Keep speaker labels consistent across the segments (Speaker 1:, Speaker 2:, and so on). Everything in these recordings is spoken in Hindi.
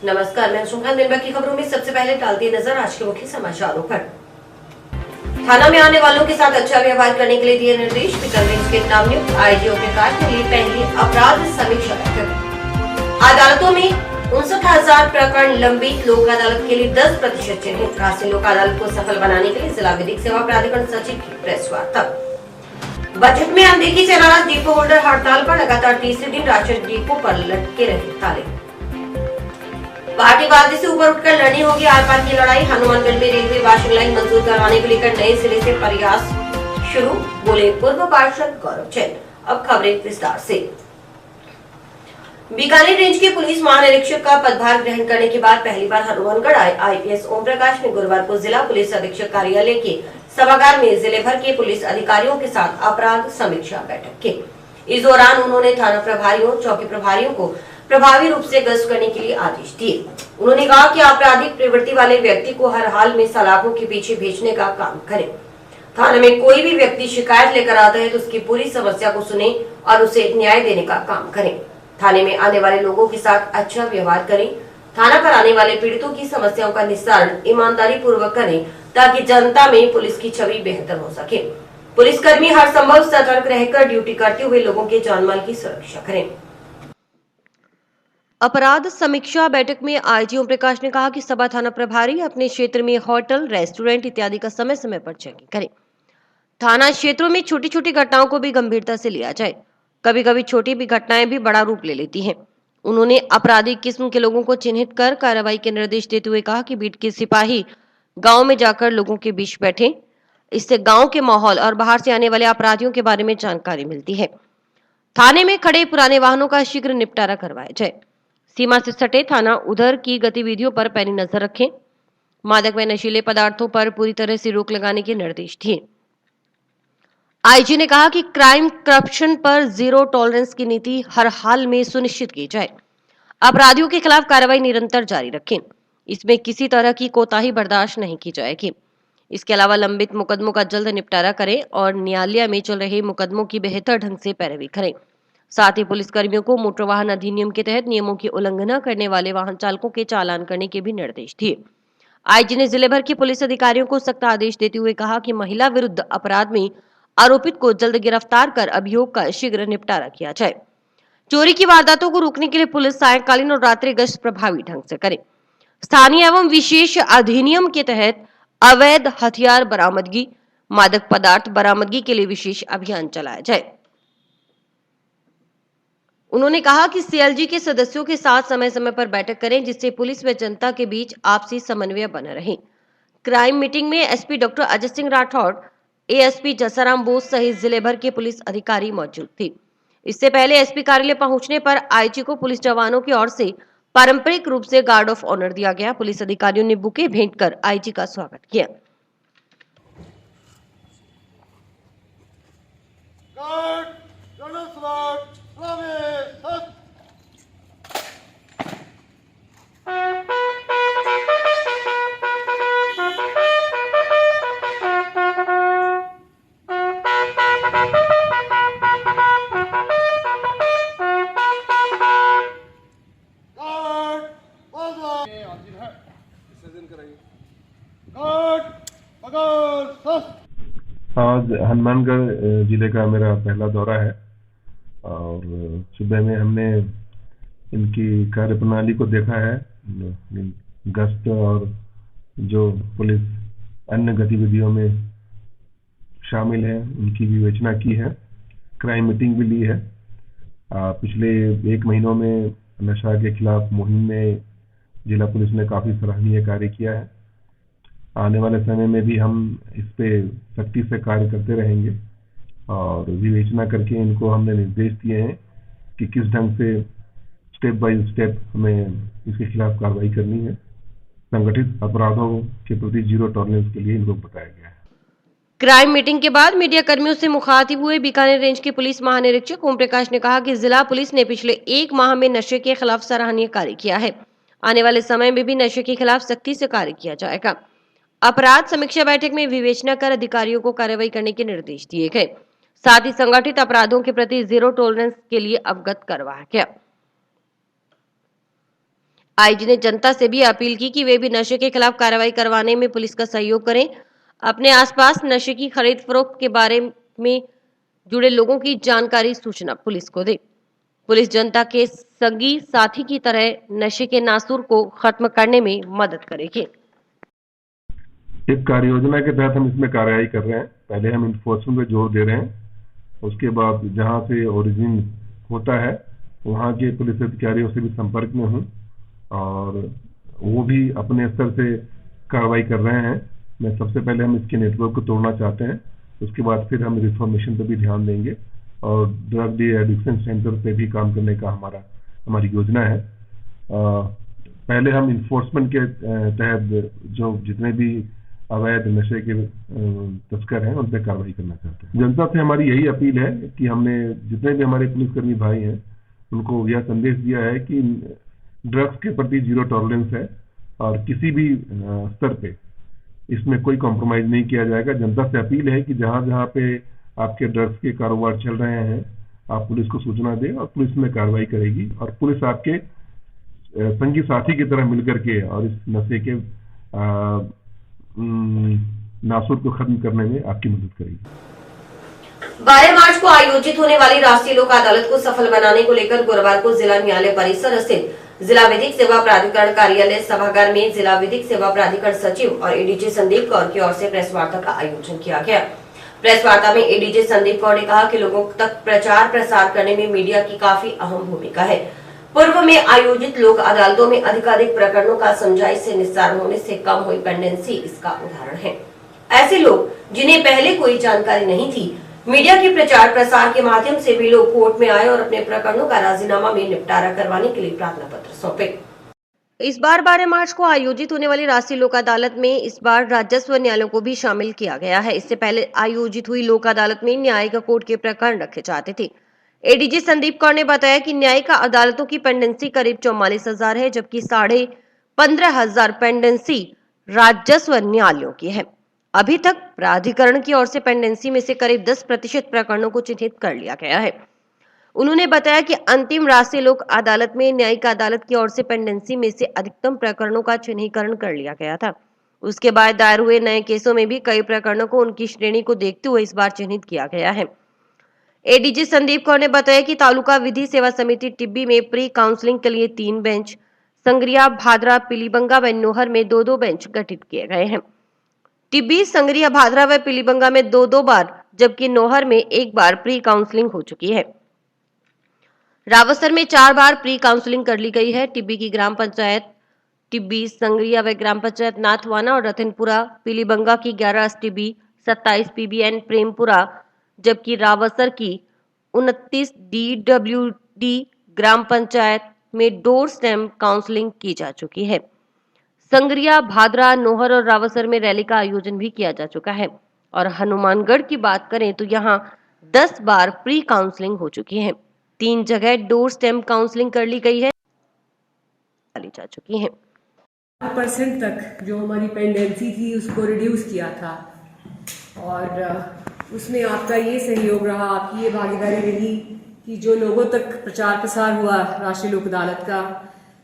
Speaker 1: नमस्कार, मैं सुखान। दिन भर की खबरों में सबसे पहले डालती नजर आज के मुख्य समाचारों पर। थाना में आने वालों के साथ अच्छा व्यवहार करने के लिए दिए निर्देश। बीकानेर रेंज के नवनियुक्त आईजी ओम प्रकाश ने ली पहली अपराध समीक्षा बैठक। अदालतों में 59,000 प्रकरण लंबित, लोक अदालत के लिए 10% चिन्हित। राष्ट्रीय लोक अदालत को सफल बनाने के लिए जिला विधिक सेवा प्राधिकरण सचिव की प्रेस वार्ता। बजट में अनदेखी से नाराज डिपो होल्डर हड़ताल पर, लगातार तीसरे दिन राशन डिपो पर लटके रहे ताले। पार्टीवादी से ऊपर उठकर लड़नी होगी आर पार की लड़ाई। हनुमानगढ़ में रेलवे वाशिंग लाइन मंजूर करवाने को लेकर नए सिरे से प्रयास शुरू, बोले पूर्व पार्षद गौरव जैन। अब खबरें विस्तार से। बीकानेर रेंज के पुलिस महानिरीक्षक का पदभार ग्रहण करने के बाद पहली बार हनुमानगढ़ आए आईपीएस ओम प्रकाश ने गुरुवार को जिला पुलिस अधीक्षक कार्यालय के सभागार में जिले भर के पुलिस अधिकारियों के साथ अपराध समीक्षा बैठक की। इस दौरान उन्होंने थाना प्रभारियों, चौकी प्रभारियों को प्रभावी रूप से गश्त करने के लिए आदेश दिए। उन्होंने कहा कि आपराधिक प्रवृत्ति वाले व्यक्ति को हर हाल में सलाखों के पीछे भेजने का काम करें। थाने में कोई भी व्यक्ति शिकायत लेकर आता है तो उसकी पूरी समस्या को सुने और उसे न्याय देने का काम करें। थाने में आने वाले लोगों के साथ अच्छा व्यवहार करें। थाना पर आने वाले पीड़ितों की समस्याओं का निस्तारण ईमानदारी पूर्वक करें ताकि जनता में पुलिस की छवि बेहतर हो सके। पुलिसकर्मी हर संभव सतर्क रहकर ड्यूटी करते हुए लोगों के जानमाल की सुरक्षा करें। अपराध समीक्षा बैठक में आईजी ओम प्रकाश ने कहा कि सभा थाना प्रभारी अपने क्षेत्र में होटल, रेस्टोरेंट इत्यादि का समय समय पर चेकिंग करें। थाना क्षेत्रों में छोटी छोटी घटनाओं को भी गंभीरता से लिया जाए। कभी कभी छोटी भी घटनाएं भी बड़ा रूप ले लेती हैं। उन्होंने आपराधिक किस्म के लोगों को चिन्हित कर कार्रवाई के निर्देश देते हुए कहा कि बीट के सिपाही गांव में जाकर लोगों के बीच बैठे। इससे गांव के माहौल और बाहर से आने वाले अपराधियों के बारे में जानकारी मिलती है। थाने में खड़े पुराने वाहनों का शीघ्र निपटारा करवाया जाए। सीमा से सटे थाना उधर की गतिविधियों पर पैनी नजर रखें। मादक व नशीले पदार्थों पर पूरी तरह से रोक लगाने के निर्देश दिए। आईजी ने कहा कि क्राइम करप्शन पर जीरो टॉलरेंस की नीति हर हाल में सुनिश्चित की जाए। अपराधियों के खिलाफ कार्रवाई निरंतर जारी रखें। इसमें किसी तरह की कोताही बर्दाश्त नहीं की जाएगी। इसके अलावा लंबित मुकदमों का जल्द निपटारा करें और न्यायालय में चल रहे मुकदमों की बेहतर ढंग से पैरवी करें। साथ ही पुलिसकर्मियों को मोटर वाहन अधिनियम के तहत नियमों की उल्लंघना करने वाले वाहन चालकों के चालान करने के भी निर्देश दिए। आईजी ने जिले भर के पुलिस अधिकारियों को सख्त आदेश देते हुए कहा कि महिला विरुद्ध अपराध में आरोपित को जल्द गिरफ्तार कर अभियोग का शीघ्र निपटारा किया जाए। चोरी की वारदातों को रोकने के लिए पुलिस सायंकालीन और रात्रि गश्त प्रभावी ढंग से करे। स्थानीय एवं विशेष अधिनियम के तहत अवैध हथियार बरामदगी, मादक पदार्थ बरामदगी के लिए विशेष अभियान चलाया जाए। उन्होंने कहा कि सीएलजी के सदस्यों के साथ समय समय पर बैठक करें जिससे पुलिस व जनता के बीच आपसी समन्वय बना रहे। क्राइम मीटिंग में SP doctor Ajay Singh Rathore, ASP Jasaram Bose सहित जिले भर के पुलिस अधिकारी मौजूद थे। इससे पहले एसपी कार्यालय पहुंचने पर आईजी को पुलिस जवानों की ओर से पारंपरिक रूप से गार्ड ऑफ ऑनर दिया गया। पुलिस अधिकारियों ने बुके भेंट कर आईजी का स्वागत किया।
Speaker 2: आज हनुमानगढ़ जिले का मेरा पहला दौरा है और सुबह में हमने इनकी कार्यप्रणाली को देखा है। गश्त और जो पुलिस अन्य गतिविधियों में शामिल है उनकी विवेचना की है। क्राइम मीटिंग भी ली है। पिछले 1 महीनों में नशा के खिलाफ मुहिम में जिला पुलिस ने काफ़ी सराहनीय कार्य किया है। आने वाले समय में भी हम इस पे सख्ती से कार्य करते रहेंगे और विवेचना करके इनको हमने निर्देश दिए हैं कि किस ढंग से स्टेप बाय स्टेप हमें इसके खिलाफ कार्रवाई करनी है। संगठित अपराधों के प्रति जीरो टॉलरेंस के लिए इनको बताया गया है।
Speaker 1: क्राइम मीटिंग के बाद मीडिया कर्मियों से मुखातिब हुए बीकानेर रेंज के पुलिस महानिरीक्षक ओम प्रकाश ने कहा कि जिला पुलिस ने पिछले 1 माह में नशे के खिलाफ सराहनीय कार्य किया है। आने वाले समय में भी नशे के खिलाफ सख्ती से कार्य किया जाएगा। अपराध समीक्षा बैठक में विवेचना कर अधिकारियों को कार्रवाई करने के निर्देश दिए गए। साथ ही संगठित अपराधों के प्रति जीरो टॉलरेंस के लिए अवगत करवाया गया। आईजी ने जनता से भी अपील की कि वे भी नशे के खिलाफ कार्रवाई करवाने में पुलिस का सहयोग करें, अपने आसपास नशे की खरीद फरोख्त के बारे में जुड़े लोगों की जानकारी सूचना पुलिस को दे। पुलिस जनता के संगी साथी की तरह नशे के नासूर को खत्म करने में मदद करेगी।
Speaker 2: एक कार्य योजना के तहत हम इसमें कार्रवाई कर रहे हैं। पहले हम इन्फोर्समेंट पे जोर दे रहे हैं, उसके बाद जहां से ओरिजिन होता है वहां के पुलिस अधिकारियों से भी संपर्क में हूं और वो भी अपने स्तर से कार्रवाई कर रहे हैं। मैं सबसे पहले हम इसके नेटवर्क को तोड़ना चाहते हैं, उसके बाद फिर हम रिफॉर्मेशन पे भी ध्यान देंगे और ड्रग डी एडिक्शन सेंटर पे भी काम करने का हमारी योजना है। पहले हम इन्फोर्समेंट के तहत जो जितने भी अवैध नशे के तस्कर हैं उन पर कार्रवाई करना चाहते हैं। जनता से हमारी यही अपील है कि हमने जितने भी हमारे पुलिसकर्मी भाई हैं उनको यह संदेश दिया है कि ड्रग्स के प्रति जीरो टॉलरेंस है और किसी भी स्तर पे इसमें कोई कॉम्प्रोमाइज नहीं किया जाएगा। जनता से अपील है कि जहां जहां पे आपके ड्रग्स के कारोबार चल रहे हैं आप पुलिस को सूचना दें और पुलिस में कार्रवाई करेगी और पुलिस आपके संगी साथी की तरह मिलकर के और इस नशे के नासूर को खत्म करने में आपकी मदद करेगी।
Speaker 1: 12 मार्च को आयोजित होने वाली राष्ट्रीय लोक अदालत को सफल बनाने को लेकर गुरुवार को जिला न्यायालय परिसर स्थित जिला विधिक सेवा प्राधिकरण कार्यालय सभागार में जिला विधिक सेवा प्राधिकरण सचिव और एडीजी संदीप कौर की ओर से प्रेस वार्ता का आयोजन किया गया। प्रेस वार्ता में एडीजी संदीप कौर ने कहा कि लोगों तक प्रचार प्रसार करने में मीडिया की काफी अहम भूमिका है। पूर्व में आयोजित लोक अदालतों में अधिकाधिक प्रकरणों का समझाई से निस्तारण होने से कम हुई पेंडेंसी इसका उदाहरण है। ऐसे लोग जिन्हें पहले कोई जानकारी नहीं थी, मीडिया के प्रचार प्रसार के माध्यम से भी लोग कोर्ट में आए और अपने प्रकरणों का राजीनामा में निपटारा करवाने के लिए प्रार्थना पत्र सौंपे। इस बार 12 मार्च को आयोजित होने वाली राष्ट्रीय लोक अदालत में इस बार राजस्व न्यायालयों को भी शामिल किया गया है। इससे पहले आयोजित हुई लोक अदालत में न्यायिक कोर्ट के प्रकरण रखे जाते थे। एडीजी संदीप कौर ने बताया कि न्यायिक अदालतों की पेंडेंसी करीब 44,000 है, जबकि 15,500 पेंडेंसी राजस्व न्यायालयों की है। अभी तक प्राधिकरण की ओर से पेंडेंसी में से करीब 10% प्रकरणों को चिन्हित कर लिया गया है। उन्होंने बताया कि अंतिम राष्ट्रीय लोक अदालत में न्यायिक अदालत की ओर से पेंडेंसी में से अधिकतम प्रकरणों का चिन्हीकरण कर लिया गया था। उसके बाद दायर हुए नए केसों में भी कई प्रकरणों को उनकी श्रेणी को देखते हुए इस बार चिन्हित किया गया है। एडीजी संदीप कौर ने बताया कि तालुका विधि सेवा समिति टिब्बी में प्री काउंसलिंग के लिए 3 बेंच, संग्रिया, भादरा, पीलीबंगा व नोहर में 2-2 बेंच गठित किए गए हैं। टिब्बी, संग्रिया, भादरा व पीलीबंगा में 2-2 बार, जबकि नोहर में 1 बार प्री काउंसलिंग हो चुकी है। रावसर में 4 बार प्री काउंसलिंग कर ली गई है। टिब्बी की ग्राम पंचायत टिब्बी, संग्रिया व ग्राम पंचायत नाथवाना और रतनपुरा, पीलीबंगा की 11 एसटीबी, 27 पीबीएन प्रेमपुरा, जबकि रावसर की 29 डीडब्ल्यूडी ग्राम पंचायत में डोर स्टेम काउंसलिंग की जा चुकी है। संग्रिया, भादरा, नोहर और रावसर में रैली का आयोजन भी किया जा चुका है और हनुमानगढ़ की बात करें तो यहाँ 10 बार प्री काउंसलिंग हो चुकी है। 3 जगह डोर स्टेम काउंसलिंग कर ली गई है, जा चुकी है।
Speaker 3: 5% तक जो हमारी पेंडेंसी थी उसको रिड्यूस किया था और उसमें आपका ये सहयोग रहा, आपकी ये भागीदारी रही कि जो लोगों तक प्रचार प्रसार हुआ राष्ट्रीय लोक अदालत का,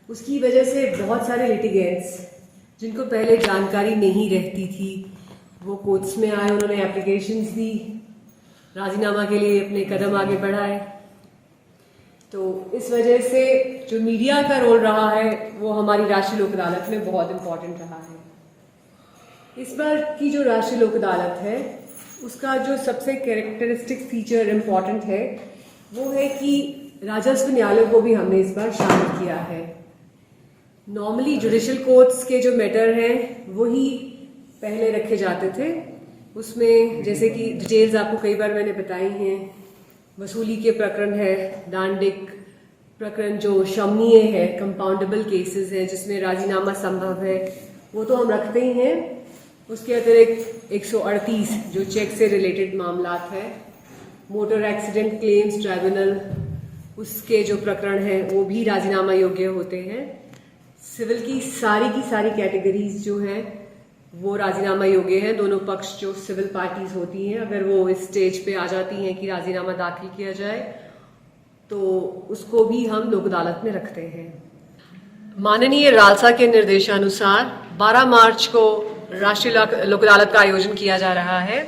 Speaker 3: उसकी वजह से बहुत सारे लिटिगेंट्स जिनको पहले जानकारी नहीं रहती थी वो कोर्ट्स में आए, उन्होंने एप्लीकेशंस दी, राजीनामा के लिए अपने कदम आगे बढ़ाए। तो इस वजह से जो मीडिया का रोल रहा है वो हमारी राष्ट्रीय लोक अदालत में बहुत इम्पोर्टेंट रहा है। इस बार की जो राष्ट्रीय लोक अदालत है उसका जो सबसे कैरेक्टरिस्टिक फीचर इम्पॉर्टेंट है वो है कि राजस्व न्यायालयों को भी हमने इस बार शामिल किया है। नॉर्मली जुडिशियल कोर्ट्स के जो मैटर हैं वही पहले रखे जाते थे, उसमें जैसे कि डिटेल्स आपको कई बार मैंने बताई हैं, वसूली के प्रकरण है, दांडिक प्रकरण जो शमनीय है, कंपाउंडेबल केसेस है जिसमें राजीनामा संभव है, वो तो हम रखते ही हैं। उसके अतिरिक्त 138 जो चेक से रिलेटेड मामलात है, मोटर एक्सीडेंट क्लेम्स ट्राइब्यूनल उसके जो प्रकरण हैं वो भी राजीनामा योग्य होते हैं। सिविल की सारी कैटेगरीज जो हैं वो राजीनामा योग्य हैं। दोनों पक्ष जो सिविल पार्टीज होती हैं अगर वो इस स्टेज पे आ जाती हैं कि राजीनामा दाखिल किया जाए तो उसको भी हम लोक अदालत में रखते हैं। माननीय रालसा के निर्देशानुसार 12 मार्च को राष्ट्रीय लोक अदालत का आयोजन किया जा रहा है।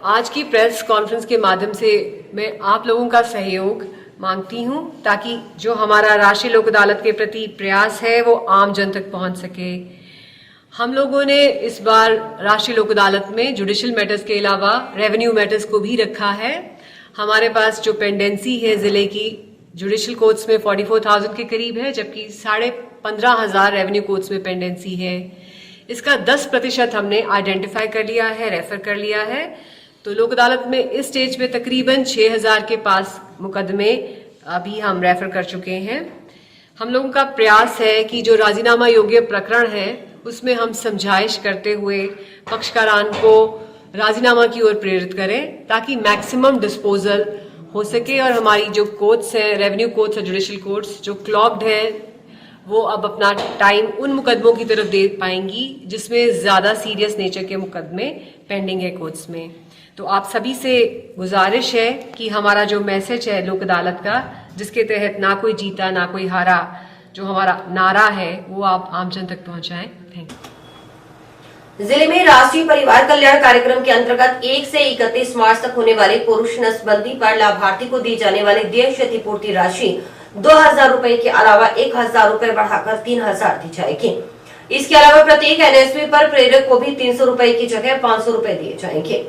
Speaker 3: आज की प्रेस कॉन्फ्रेंस के माध्यम से मैं आप लोगों का सहयोग मांगती हूं ताकि जो हमारा राष्ट्रीय लोक अदालत के प्रति प्रयास है वो आम जन तक पहुंच सके। हम लोगों ने इस बार राष्ट्रीय लोक अदालत में जुडिशियल मैटर्स के अलावा रेवेन्यू मैटर्स को भी रखा है। हमारे पास जो पेंडेंसी है जिले की जुडिशियल कोर्ट्स में 44,000 के करीब है, जबकि 15,500 रेवेन्यू कोर्ट्स में पेंडेंसी है। इसका 10% हमने आइडेंटिफाई कर लिया है, रेफर कर लिया है। तो लोक अदालत में इस स्टेज पे तकरीबन 6,000 के पास मुकदमे अभी हम रेफर कर चुके हैं। हम लोगों का प्रयास है कि जो राजीनामा योग्य प्रकरण है उसमें हम समझाइश करते हुए पक्षकारान को राजीनामा की ओर प्रेरित करें ताकि मैक्सिमम डिस्पोजल हो सके और हमारी जो कोर्ट्स हैं, रेवेन्यू कोर्ट्स और जुडिशियल कोर्ट्स जो क्लॉग्ड हैं, वो अब अपना टाइम उन मुकदमों की तरफ दे पाएंगी जिसमें ज्यादा सीरियस नेचर के मुकदमे पेंडिंग है कोर्ट्स में। तो आप सभी से गुजारिश है कि हमारा जो मैसेज है लोक अदालत का, जिसके तहत ना कोई जीता ना कोई हारा, जो हमारा नारा है वो आप आमजन तक पहुंचाएं। Thank you.
Speaker 1: जिले में राष्ट्रीय परिवार कल्याण कार्यक्रम के अंतर्गत 1 से 31 मार्च तक होने वाले पुरुष नसबंदी पर लाभार्थी को दी जाने वाली देय क्षतिपूर्ति राशि 2,000 रूपए के अलावा 1,000 रूपए बढ़ाकर 3,000 दी जाएगी। इसके अलावा प्रत्येक एनएसपी पर प्रेरक को भी 300 रूपए की जगह 500 रूपए दिए जाएंगे।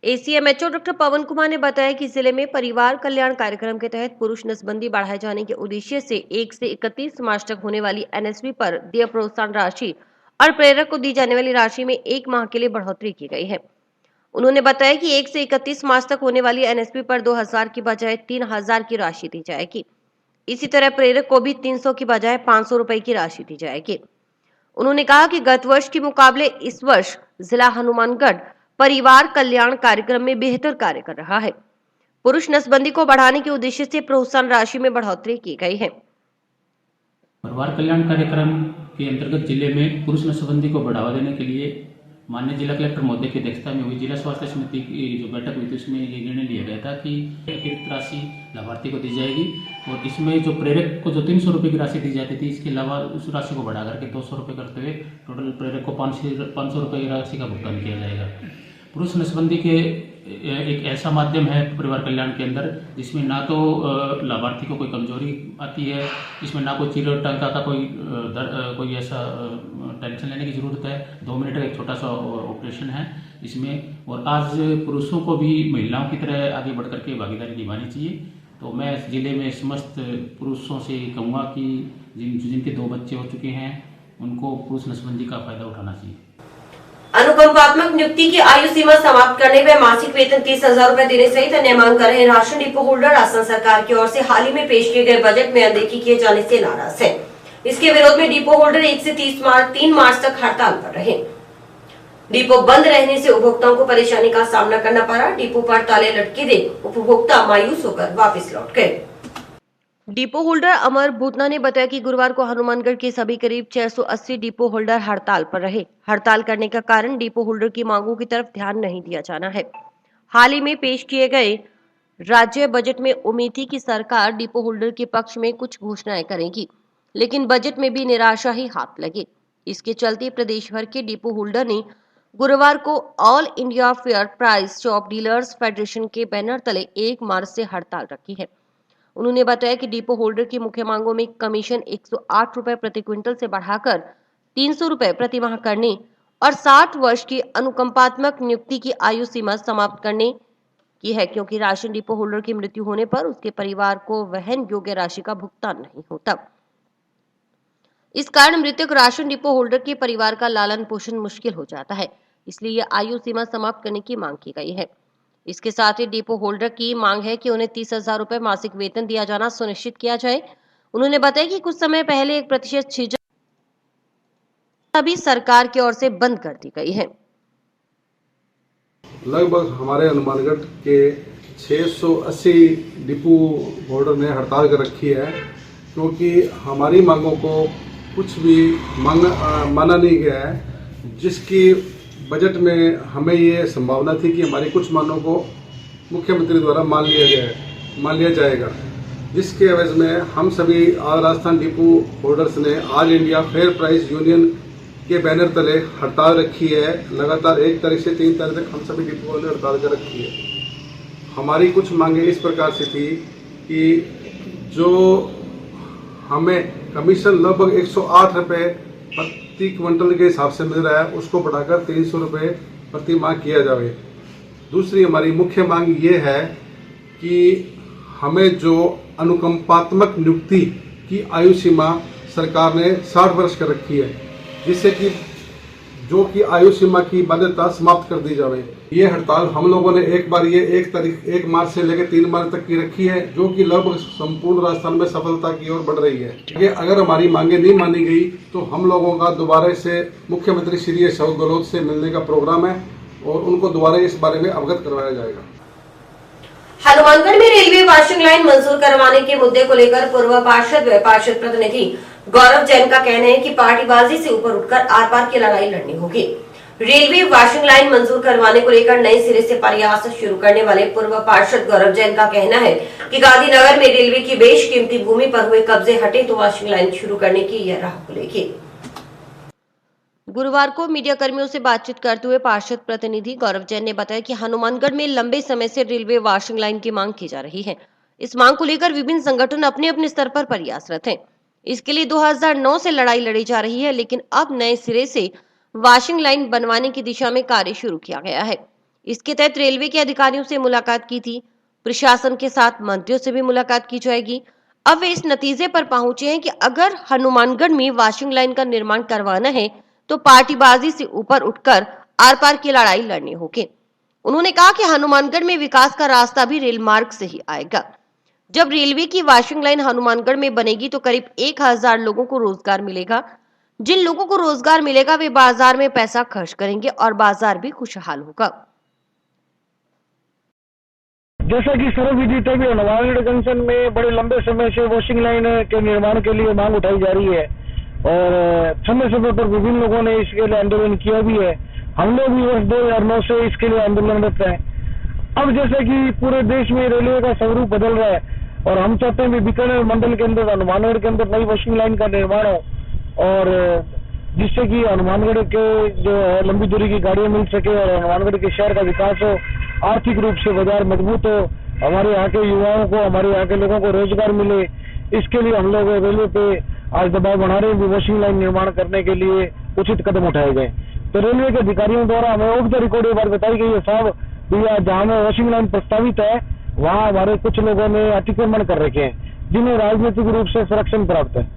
Speaker 1: एसीएमएचओ डॉक्टर पवन कुमार ने बताया कि जिले में परिवार कल्याण कार्यक्रम के तहत पुरुष नसबंदी बढ़ाए जाने के उद्देश्य से 1 से 31 मार्च तक होने वाली एनएसपी पर देय प्रोत्साहन राशि और प्रेरक को दी जाने वाली राशि में 1 माह के लिए बढ़ोतरी की गई है। उन्होंने बताया कि 1 से 31 मार्च तक होने वाली एनएसपी पर 2,000 की बजाय 3,000 की राशि दी जाएगी। इसी तरह प्रेरक को भी 300 की बजाय 500 रूपए की राशि दी जाएगी। उन्होंने कहा कि गत वर्ष के मुकाबले इस वर्ष जिला हनुमानगढ़ परिवार कल्याण कार्यक्रम में बेहतर कार्य कर रहा है। पुरुष नसबंदी को बढ़ाने के उद्देश्य से प्रोत्साहन राशि में बढ़ोतरी की गई है।
Speaker 4: परिवार कल्याण कार्यक्रम के अंतर्गत जिले में पुरुष नसबंदी को बढ़ावा देने के लिए माननीय जिला कलेक्टर महोदय की अध्यक्षता में हुई जिला स्वास्थ्य समिति की जो बैठक हुई थी उसमें ये निर्णय लिया गया था कि अतिरिक्त राशि लाभार्थी को दी जाएगी और इसमें जो प्रेरक को जो 300 रुपये की राशि दी जाती थी, इसके अलावा उस राशि को बढ़ा करके 200 रुपये करते हुए टोटल प्रेरक को 500 रुपये की राशि का भुगतान किया जाएगा। पुरुष नसबंदी के एक ऐसा माध्यम है परिवार कल्याण के अंदर जिसमें ना तो लाभार्थी को कोई कमजोरी आती है, इसमें ना कोई चिर टंका का कोई ऐसा टेंशन लेने की जरूरत है। 2 मिनट का एक छोटा सा ऑपरेशन है इसमें, और आज पुरुषों को भी महिलाओं की तरह आगे बढ़ करके भागीदारी निभानी चाहिए। तो मैं जिले में समस्त पुरुषों से कहूँगा कि जिनके 2 बच्चे हो चुके हैं उनको पुरुष नसबंदी का फायदा उठाना चाहिए।
Speaker 1: अनुकंपात्मक नियुक्ति की आयु सीमा समाप्त करने व मासिक वेतन 30,000 रूपए देने सहित अन्य मांग कर रहे राशन डिपो होल्डर असम सरकार की ओर से हाल ही में पेश किए गए बजट में अनदेखी किए जाने से नाराज है। इसके विरोध में डिपो होल्डर 1 से 3 मार्च तक हड़ताल पर रहे। डिपो बंद रहने से उपभोक्ताओं को परेशानी का सामना करना पड़ा। डिपो पर ताले लटके देख उपभोक्ता मायूस होकर वापस लौट गए। डिपो होल्डर अमर भूतना ने बताया कि गुरुवार को हनुमानगढ़ के सभी करीब 680 डिपो होल्डर हड़ताल पर रहे। हड़ताल करने का कारण डिपो होल्डर की मांगों की तरफ ध्यान नहीं दिया जाना है। हाल ही में पेश किए गए राज्य बजट में उम्मीद थी कि सरकार डिपो होल्डर के पक्ष में कुछ घोषणाएं करेगी, लेकिन बजट में भी निराशा ही हाथ लगे। इसके चलते प्रदेश भर के डिपो होल्डर ने गुरुवार को all India fair price shop dealers federation के बैनर तले 1 मार्च से हड़ताल रखी है। उन्होंने बताया कि डिपो होल्डर की मुख्य मांगों में कमीशन 108 रुपए प्रति क्विंटल से बढ़ाकर 300 रुपए प्रति माह करने और 60 वर्ष की अनुकंपात्मक नियुक्ति की आयु सीमा समाप्त करने की है, क्योंकि राशन डिपो होल्डर की मृत्यु होने पर उसके परिवार को वहन योग्य राशि का भुगतान नहीं होता। इस कारण मृतक राशन डिपो होल्डर के परिवार का लालन पोषण मुश्किल हो जाता है, इसलिए यह आयु सीमा समाप्त करने की मांग की गई है। इसके साथ ही डिपो होल्डर की मांग है कि उन्हें 30,000 रुपए मासिक वेतन दिया जाना सुनिश्चित किया जाए। उन्होंने बताया कि कुछ समय पहले 1% छीजा अभी सरकार की ओर से बंद कर दी गई है।
Speaker 5: लगभग हमारे हनुमानगढ़ के 680 डिपो होल्डर ने हड़ताल कर रखी है, क्योंकि हमारी मांगों को कुछ भी माना नहीं गया है, जिसकी बजट में हमें ये संभावना थी कि हमारी कुछ मांगों को मुख्यमंत्री द्वारा मान लिया जाएगा। जिसके एवज में हम सभी राजस्थान डिपो होल्डर्स ने all India fair price union के बैनर तले हड़ताल रखी है। लगातार 1 तारीख से 3 तारीख तक हम सभी डिपो ने हड़ताल कर रखी है। हमारी कुछ मांगे इस प्रकार से थी कि जो हमें कमीशन लगभग 108 रुपये प्रति क्विंटल के हिसाब से मिल रहा है, उसको बढ़ाकर 300 रुपये प्रति माह किया जाए। दूसरी हमारी मुख्य मांग ये है कि हमें जो अनुकंपात्मक नियुक्ति की आयु सीमा सरकार ने 60 वर्ष कर रखी है, जिससे कि जो कि आयु सीमा की बाध्यता समाप्त कर दी जाए। ये हड़ताल हम लोगों ने एक बार ये 1 मार्च से लेकर 3 मार्च तक की रखी है, जो कि लगभग संपूर्ण राजस्थान में सफलता की ओर बढ़ रही है। कि अगर हमारी मांगे नहीं मानी गई तो हम लोगों का दोबारा से मुख्यमंत्री श्री अशोक गहलोत से मिलने का प्रोग्राम है और उनको दोबारा इस बारे में अवगत करवाया जाएगा।
Speaker 1: हनुमानगढ़ में रेलवे वाशिंग लाइन मंजूर करवाने के मुद्दे को लेकर पूर्व पार्षद व पार्षद प्रतिनिधि गौरव जैन का कहना है कि पार्टीबाजी से ऊपर उठकर आर पार की लड़ाई लड़नी होगी। रेलवे वाशिंग लाइन मंजूर करवाने को लेकर नए सिरे से प्रयास शुरू करने वाले पूर्व पार्षद गौरव जैन का कहना है कि गांधीनगर में रेलवे की बेशकीमती भूमि पर हुए कब्जे हटे तो वाशिंग लाइन शुरू करने की यह राह खुलेगी। गुरुवार को मीडिया कर्मियों से बातचीत करते हुए पार्षद प्रतिनिधि गौरव जैन ने बताया कि हनुमानगढ़ में लंबे समय से रेलवे वाशिंग लाइन की मांग की जा रही है। इस मांग को लेकर विभिन्न संगठन अपने अपने स्तर पर प्रयासरत हैं। इसके लिए 2009 से लड़ाई लड़ी जा रही है, लेकिन अब नए सिरे से वाशिंग लाइन बनवाने की दिशा में कार्य शुरू किया गया है। इसके तहत रेलवे के अधिकारियों से मुलाकात की थी, प्रशासन के साथ मंत्रियों से भी मुलाकात की जाएगी। अब वे इस नतीजे पर पहुंचे हैं कि अगर हनुमानगढ़ में वाशिंग लाइन का निर्माण करवाना है तो पार्टीबाजी से ऊपर उठकर आर पार की लड़ाई लड़नी होगी। उन्होंने कहा कि हनुमानगढ़ में विकास का रास्ता भी रेल मार्ग से ही आएगा। जब रेलवे की वाशिंग लाइन हनुमानगढ़ में बनेगी तो करीब 1000 लोगों को रोजगार मिलेगा। जिन लोगों को रोजगार मिलेगा वे बाजार में पैसा खर्च करेंगे और बाजार भी खुशहाल होगा।
Speaker 6: जैसा कि सर्वविदित है, हनुमानगढ़ जंक्शन में बड़े लंबे समय से वॉशिंग लाइन के निर्माण के लिए मांग उठाई जा रही है और समय समय पर विभिन्न लोगों ने इसके लिए आंदोलन किया भी है। हम लोग भी वर्ष 2009 से इसके लिए आंदोलनरत हैं। अब जैसे कि पूरे देश में रेलवे का स्वरूप बदल रहा है और हम चाहते हैं कि बीकानेर मंडल के अंदर हनुमानगढ़ के अंदर नई वॉशिंग लाइन का निर्माण हो और जिससे कि हनुमानगढ़ के जो है लंबी दूरी की गाड़ियां मिल सके और हनुमानगढ़ के शहर का विकास हो, आर्थिक रूप से बाजार मजबूत हो, हमारे यहाँ के युवाओं को, हमारे यहाँ के लोगों को रोजगार मिले। इसके लिए हम लोग रेलवे पे आज दबाव बना रहे हैं। वॉशिंग लाइन निर्माण करने के लिए उचित कदम उठाए गए। तो रेलवे के अधिकारियों द्वारा हमें ऑफ द रिकॉर्ड ये बात बताई गई है, साहब भैया जहाँ में वॉशिंग लाइन प्रस्तावित है वहाँ हमारे कुछ लोगों ने अतिक्रमण कर रखे हैं जिन्हें राजनीतिक रूप से संरक्षण प्राप्त है।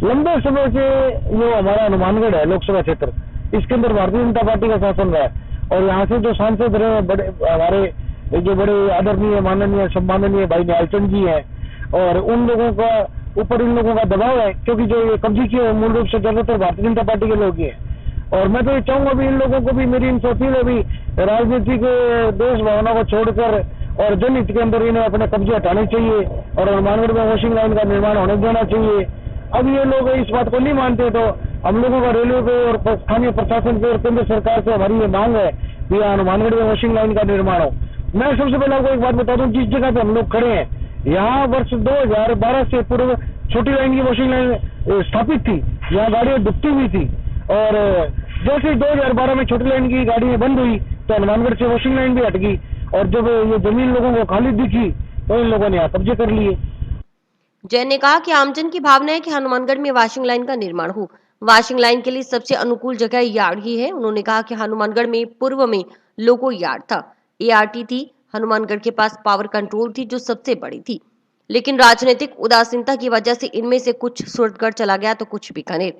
Speaker 6: लंबे समय से जो हमारा हनुमानगढ़ है लोकसभा क्षेत्र, इसके अंदर भारतीय जनता पार्टी का शासन रहा है और यहाँ से जो सांसद रहे बड़े हमारे जो बड़े आदरणीय माननीय सम्माननीय भाई न्यालचंद जी हैं और उन लोगों का ऊपर इन लोगों का दबाव है, क्योंकि जो ये कब्जे किए मूल रूप से ज्यादातर भारतीय जनता पार्टी के लोग ही हैं। और मैं तो ये चाहूंगा भी इन लोगों को भी मेरी इनसे अपील है भी राजनीतिक देश भावना को छोड़कर और जनहित के अंदर इन्हें अपने कब्जे हटाने चाहिए और हनुमानगढ़ में वॉशिंग लाइन का निर्माण होने देना चाहिए। अब ये लोग इस बात को नहीं मानते तो हम लोगों का रेलवे पे और स्थानीय प्रशासन पे और केंद्र सरकार से हमारी ये मांग है कि हनुमानगढ़ में वॉशिंग लाइन का निर्माण हो। मैं सबसे पहले आपको एक बात बता दूं, जिस जगह पे हम लोग खड़े हैं यहाँ वर्ष 2012 से पूर्व छोटी लाइन की वॉशिंग लाइन स्थापित थी, यहाँ गाड़ियां डूबती हुई थी और जैसे ही 2012 में छोटी लाइन की गाड़ियां बंद हुई तो हनुमानगढ़ से वॉशिंग लाइन भी हट गई और जब ये जमीन लोगों को खाली दिखी तो इन लोगों ने यहाँ कब्जे कर लिए।
Speaker 1: जैन ने कहा कि आमजन की भावना है कि हनुमानगढ़ में वाशिंग लाइन का निर्माण हो। वाशिंग लाइन के लिए सबसे अनुकूल जगह यार्ड ही है। उन्होंने कहा कि हनुमानगढ़ में पूर्व में लोको यार्ड था, ART थी, हनुमानगढ़ के पास पावर कंट्रोल थी जो सबसे बड़ी थी, लेकिन राजनीतिक उदासीनता की वजह से इनमें से कुछ सूरतगढ़ चला गया तो कुछ बीकानेर।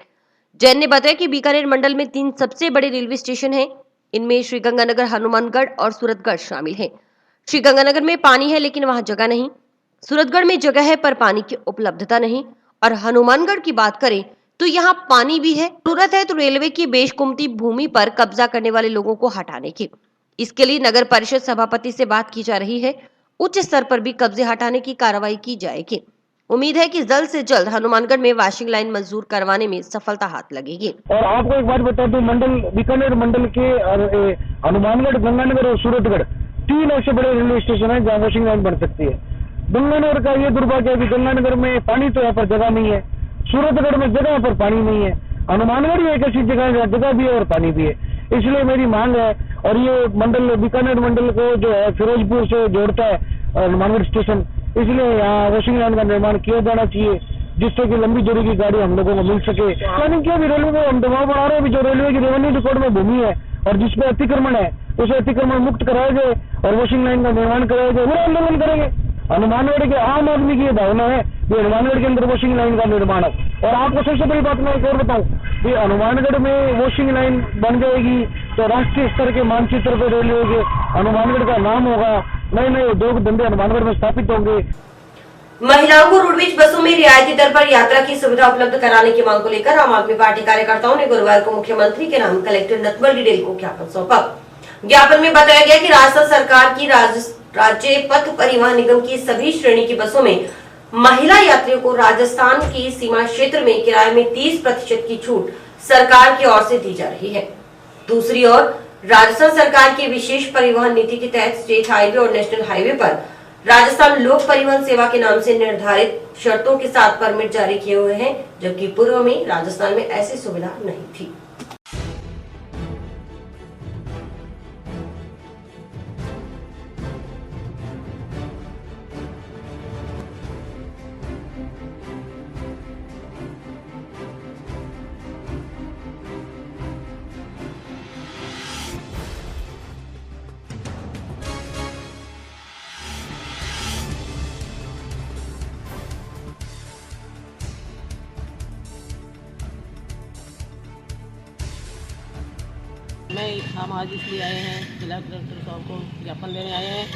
Speaker 1: जैन ने बताया कि बीकानेर मंडल में 3 सबसे बड़े रेलवे स्टेशन हैं। इनमें श्रीगंगानगर, हनुमानगढ़ और सूरतगढ़ शामिल हैं। श्रीगंगानगर में पानी है लेकिन वहां जगह नहीं, सूरतगढ़ में जगह है पर पानी की उपलब्धता नहीं और हनुमानगढ़ की बात करें तो यहाँ पानी भी है। जरूरत है तो रेलवे की बेशकीमती भूमि पर कब्जा करने वाले लोगों को हटाने की। इसके लिए नगर परिषद सभापति से बात की जा रही है। उच्च स्तर पर भी कब्जे हटाने की कार्रवाई की जाएगी। उम्मीद है कि जल्द से जल्द हनुमानगढ़ में वाशिंग लाइन मंजूर करवाने में सफलता हाथ लगेगी।
Speaker 6: और आपको एक बात बता दूं, मंडल बीकानेर मंडल के हनुमानगढ़, गंगानगर और सूरतगढ़ 3 ऐसे बड़े रेलवे स्टेशन हैं जहाँ वॉशिंग लाइन बन सकती है। गंगानगर का ये दुर्भाग्य है कि गंगानगर में पानी तो यहाँ पर जगह नहीं है, सूरतगढ़ में जगह पर पानी नहीं है, हनुमानगढ़ ही एक ऐसी जगह है जहाँ जगह भी है और पानी भी है। इसलिए मेरी मांग है, और ये मंडल बीकानेर मंडल को जो है फिरोजपुर से जोड़ता है हनुमानगढ़ स्टेशन, इसलिए यहाँ वॉशिंग लाइन का निर्माण किया जाना चाहिए, जिससे कि लंबी दूरी की गाड़ी हम लोगों को मिल सके। प्लानिंग किया भी रेलवे में हम दबाव बना रहे हैं, जो रेलवे की रेवेन्यू रिकॉर्ड में भूमि है और जिसपे अतिक्रमण है उसे अतिक्रमण मुक्त कराया जाए और वॉशिंग लाइन का निर्माण कराया जाए। पूरा आंदोलन करेंगे। हनुमानगढ़ के आम आदमी की ये भावना है कि हनुमानगढ़ के अंदर वॉशिंग लाइन का निर्माण हो। और आपको सबसे बड़ी बात मैं एक और बताऊं कि हनुमानगढ़ में वॉशिंग लाइन बन जाएगी तो राष्ट्रीय स्तर के मानचित्र पर रेलवे के हनुमानगढ़ का नाम होगा, नए नए उद्योग धंधे हनुमानगढ़ में स्थापित होंगे।
Speaker 1: महिलाओं को रोडवेज बसों में रियायती दर पर यात्रा की सुविधा उपलब्ध कराने की मांग को लेकर आम आदमी पार्टी कार्यकर्ताओं ने गुरुवार को मुख्यमंत्री के नाम कलेक्टर नटवर डिडेल को ज्ञापन सौंपा। ज्ञापन में बताया गया कि राजस्थान सरकार की राज्य पथ परिवहन निगम की सभी श्रेणी की बसों में महिला यात्रियों को राजस्थान की सीमा क्षेत्र में किराए में 30% की छूट सरकार की ओर से दी जा रही है। दूसरी ओर राजस्थान सरकार की विशेष परिवहन नीति के तहत स्टेट हाईवे और नेशनल हाईवे पर राजस्थान लोक परिवहन सेवा के नाम से निर्धारित शर्तों के साथ परमिट जारी किए हुए हैं, जबकि पूर्व में राजस्थान में ऐसी सुविधा नहीं थी।
Speaker 7: हम आज इसलिए आए हैं, जिला कलेक्टर साहब को ज्ञापन देने आए हैं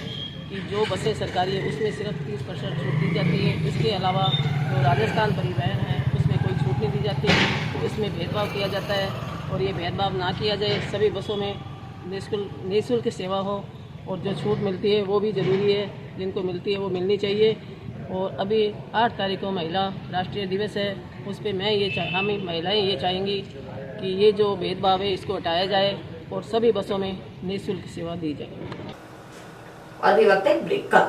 Speaker 7: कि जो बसें सरकारी है उसमें सिर्फ 30% छूट दी जाती है। इसके अलावा जो राजस्थान परिवहन है उसमें कोई छूट नहीं दी जाती, तो इसमें भेदभाव किया जाता है और ये भेदभाव ना किया जाए। सभी बसों में निःशुल्क सेवा हो और जो छूट मिलती है वो भी ज़रूरी है, जिनको मिलती है वो मिलनी चाहिए। और अभी 8 तारीख को महिला राष्ट्रीय दिवस है, उस पर हम महिलाएँ ये चाहेंगी कि ये जो भेदभाव है इसको हटाया जाए और सभी बसों में निःशुल्क सेवा दी जाए।
Speaker 1: और भी वक्त है ब्रेक का।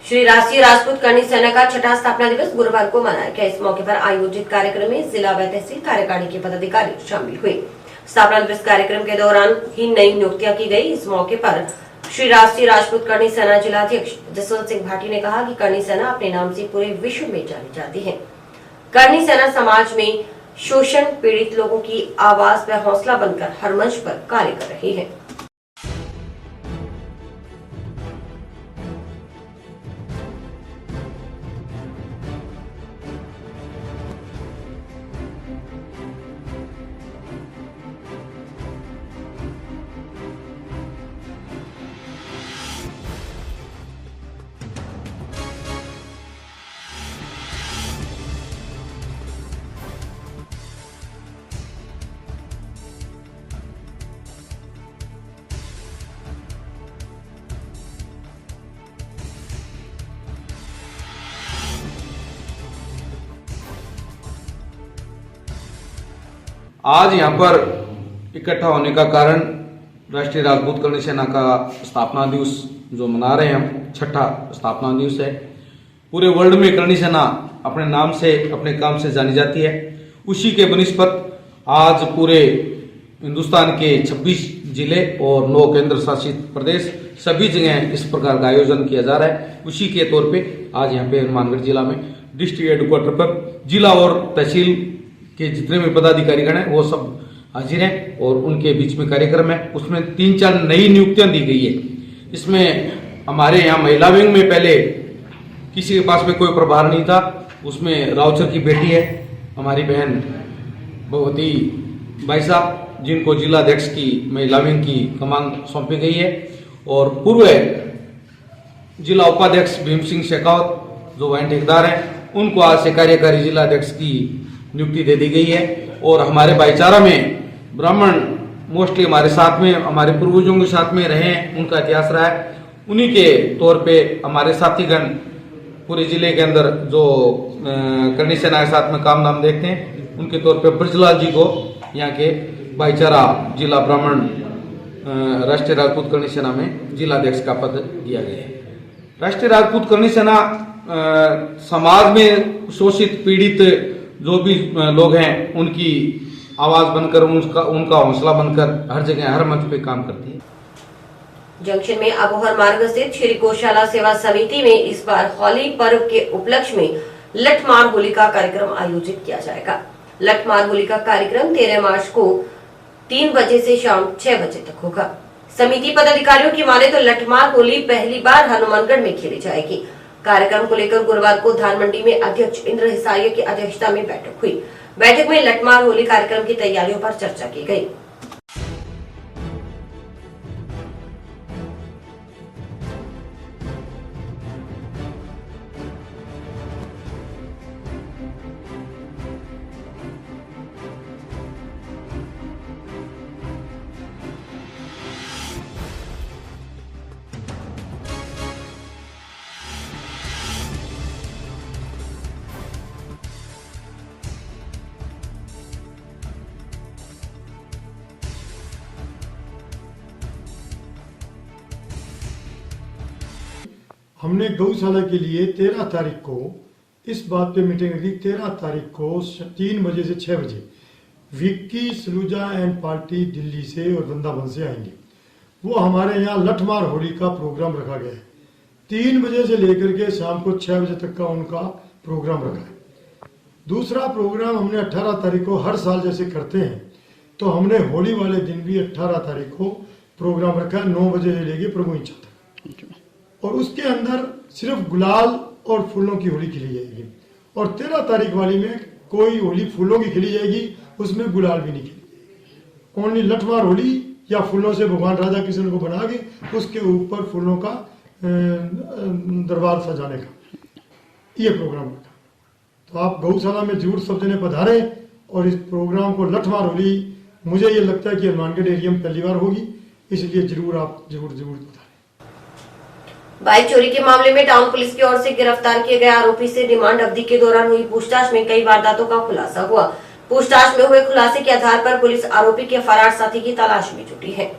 Speaker 1: श्री राष्ट्रीय राजपूत करनी सेना का 6वां स्थापना दिवस गुरुवार को मनाया गया। इस मौके पर आयोजित कार्यक्रम में जिला व तहसील कार्यकारिणी के पदाधिकारी शामिल हुए। स्थापना दिवस कार्यक्रम के दौरान ही नई नियुक्तियां की गई। इस मौके पर श्री राष्ट्रीय राजपूत करनी सेना जिलाध्यक्ष जसवंत सिंह भाटी ने कहा कि करनी सेना अपने नाम से पूरे विश्व में जानी जाती है। करनी सेना समाज में शोषण पीड़ित लोगों की आवाज व हौसला बनकर हर मंच पर कार्य कर रही है।
Speaker 5: आज यहाँ पर इकट्ठा होने का कारण राष्ट्रीय राजपूत करनी सेना का स्थापना दिवस जो मना रहे हैं हम, 6ठा स्थापना दिवस है। पूरे वर्ल्ड में करनी सेना अपने नाम से, अपने काम से जानी जाती है। उसी के बनिस्पत आज पूरे हिंदुस्तान के 26 जिले और 9 केंद्र शासित प्रदेश सभी जगह इस प्रकार का आयोजन किया जा रहा है। उसी के तौर पे आज यहाँ पे हनुमानगढ़ जिला में डिस्ट्रिक्ट हेडक्वार्टर पर जिला और तहसील के जितने भी पदाधिकारीगण हैं वो सब
Speaker 8: हाजिर हैं और उनके बीच में कार्यक्रम है। उसमें 3-4 नई नियुक्तियां दी गई है। इसमें हमारे यहाँ महिला विंग में पहले किसी के पास में कोई प्रभार नहीं था, उसमें राउचर की बेटी है हमारी बहन भगवती भाई साहब, जिनको जिलाध्यक्ष की महिला विंग की कमान सौंपी गई है, और पूर्व जिला उपाध्यक्ष भीम सिंह शेखावत जो वाइन ठेकेदार हैं, उनको आज से कार्यकारी जिलाध्यक्ष की नियुक्ति दे दी गई है। और हमारे भाईचारा में ब्राह्मण मोस्टली हमारे साथ में, हमारे पूर्वजों के साथ में रहे हैं, उनका इतिहास रहा है। उन्हीं के तौर पे हमारे साथीगण पूरे जिले के अंदर जो करनी सेना के साथ में काम धाम देखते हैं, उनके तौर पे ब्रजलाल जी को यहाँ के भाईचारा जिला ब्राह्मण राष्ट्रीय राजपूत करनी सेना में जिलाध्यक्ष का पद दिया गया है। राष्ट्रीय राजपूत करनी सेना समाज में शोषित पीड़ित जो भी लोग हैं उनकी आवाज बनकर, उनका हौसला बनकर हर जगह हर मंच पे काम करती है।
Speaker 1: जंक्शन में अबोहर मार्ग स्थित श्री गौशाला सेवा समिति में इस बार होली पर्व के उपलक्ष्य में लठमार होली का कार्यक्रम आयोजित किया जाएगा। लठमार होली का कार्यक्रम 13 मार्च को 3 बजे से शाम 6 बजे तक होगा। समिति पदाधिकारियों की माने तो लठमार होली पहली बार हनुमानगढ़ में खेली जाएगी। कार्यक्रम को लेकर गुरुवार को धान मंडी में अध्यक्ष इंद्र हिसारिया की अध्यक्षता में बैठक हुई। बैठक में लठमार होली कार्यक्रम की तैयारियों पर चर्चा की गई।
Speaker 9: हमने गौशाला के लिए 13 तारीख को इस बात पे मीटिंग रखी। 13 तारीख को 3 बजे से 6 बजे विक्की सलूजा एंड पार्टी दिल्ली से और वृंदावन से आएंगे। वो हमारे यहाँ लठमार होली का प्रोग्राम रखा गया है। 3 बजे से लेकर के शाम को 6 बजे तक का उनका प्रोग्राम रखा है। दूसरा प्रोग्राम हमने 18 तारीख को हर साल जैसे करते हैं, तो हमने होली वाले दिन भी 18 तारीख को प्रोग्राम रखा है 9 बजे से लेके प्रभु इच्छा तक, और उसके अंदर सिर्फ गुलाल और फूलों की होली खेली जाएगी। और 13 तारीख वाली में कोई होली फूलों की खेली जाएगी, उसमें गुलाल भी नहीं खेली जाएगी। ओनली लठमार होली या फूलों से भगवान राधा कृष्ण को बना के उसके ऊपर फूलों का दरबार सजाने का ये प्रोग्राम रखा। तो आप गौशाला में जरूर सब जने पधारे और इस प्रोग्राम को लठमार होली, मुझे ये लगता है कि हनुमानगढ़ एरिया में पहली बार होगी, इसलिए जरूर आप जरूर पधारें।
Speaker 1: बाइक चोरी के मामले में टाउन पुलिस की ओर से गिरफ्तार किए गए आरोपी से रिमांड अवधि के दौरान हुई पूछताछ में कई वारदातों का खुलासा हुआ। पूछताछ में हुए खुलासे के आधार पर पुलिस आरोपी के फरार साथी की तलाश में जुटी है।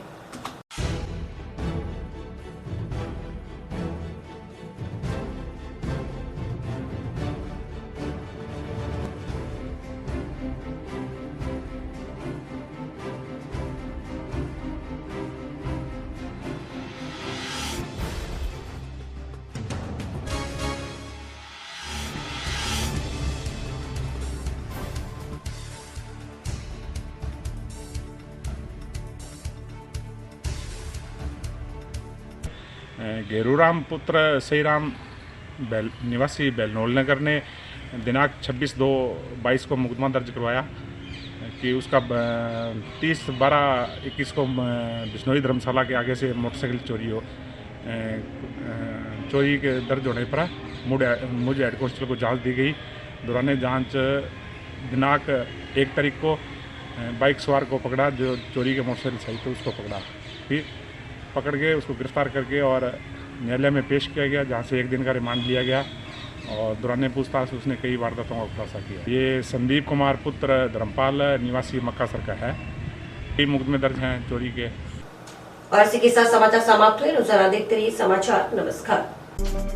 Speaker 10: गेरूराम पुत्र सईराम निवासी बेलनौल नगर ने दिनांक 26/2/22 को मुकदमा दर्ज करवाया कि उसका 30/12/21 को बिश्नोई धर्मशाला के आगे से मोटरसाइकिल चोरी के दर्ज होने पर मुझे हेड कांस्टेबल को जांच दी गई। दौरान जांच दिनांक 1 तारीख को बाइक सवार को पकड़ा जो चोरी के मोटरसाइकिल सहित उसको पकड़ा, फिर पकड़ के उसको गिरफ्तार करके और न्यायालय में पेश किया गया, जहां से 1 दिन का रिमांड लिया गया और दौरान पूछताछ उसने कई वारदातों का खुलासा किया। ये संदीप कुमार पुत्र धर्मपाल निवासी मक्कासर का है। कई मुकदमे दर्ज हैं चोरी के।
Speaker 1: और इसी के साथ समाचार समाप्त हुए। रोजाना देखते रहिए समाचार। नमस्कार।